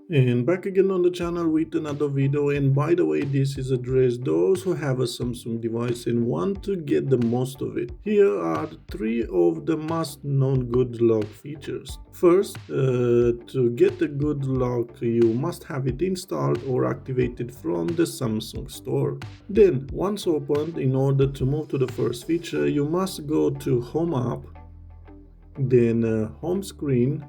And back again on the channel with another video. And by the way, this is addressed those who have a Samsung device and want to get the most of it. Here are three of the must known good lock features. First, to get a good lock, you must have it installed or activated from the Samsung store. Then, once opened, in order to move to the first feature, you must go to Home app, then Home screen,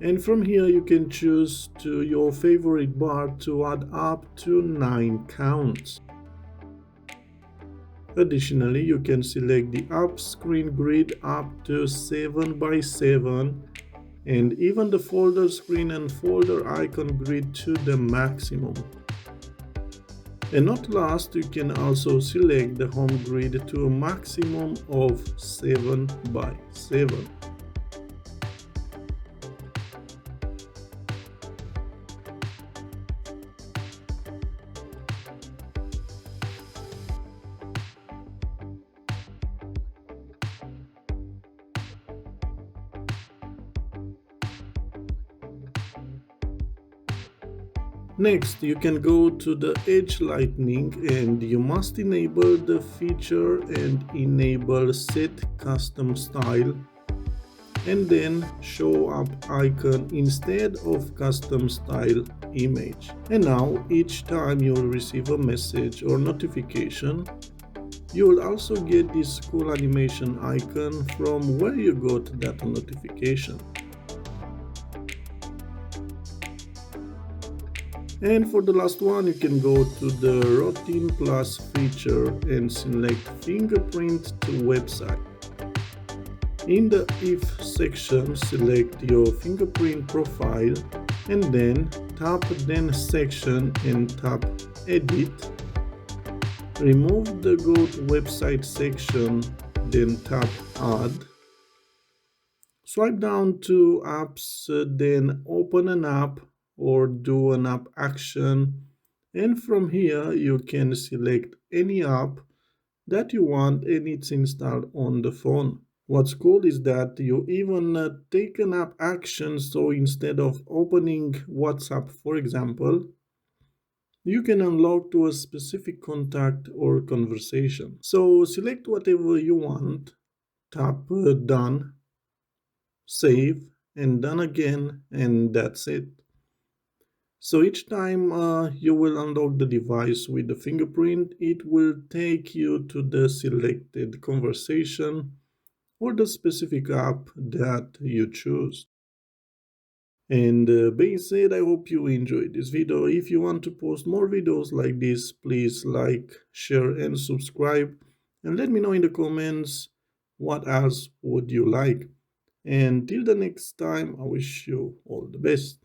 and from here you can choose to your favorite bar to add up to 9 counts. Additionally, you can select the up screen grid up to 7 by 7 and even the folder screen and folder icon grid to the maximum. And not last, you can also select the home grid to a maximum of 7 by 7. Next, you can go to the Edge Lightning and you must enable the feature and enable Set Custom Style and then Show Up icon instead of Custom Style image. And now each time you will receive a message or notification, you will also get this cool animation icon from where you got that notification. And for the last one, you can go to the Routine Plus feature and select Fingerprint to Website. In the If section, select your fingerprint profile and then tap Then section and tap Edit. Remove the Go to Website section, then tap Add. Swipe down to Apps, then open an app or do an app action, and from here you can select any app that you want and it's installed on the phone. What's cool is that you even take an app action, so instead of opening WhatsApp for example, you can unlock to a specific contact or conversation. So select whatever you want, tap done, save, and done again, and that's it. So each time you will unlock the device with the fingerprint, it will take you to the selected conversation or the specific app that you choose. And being said, I hope you enjoyed this video. If you want to post more videos like this, please like, share, and subscribe. And let me know in the comments what else would you like. And till the next time, I wish you all the best.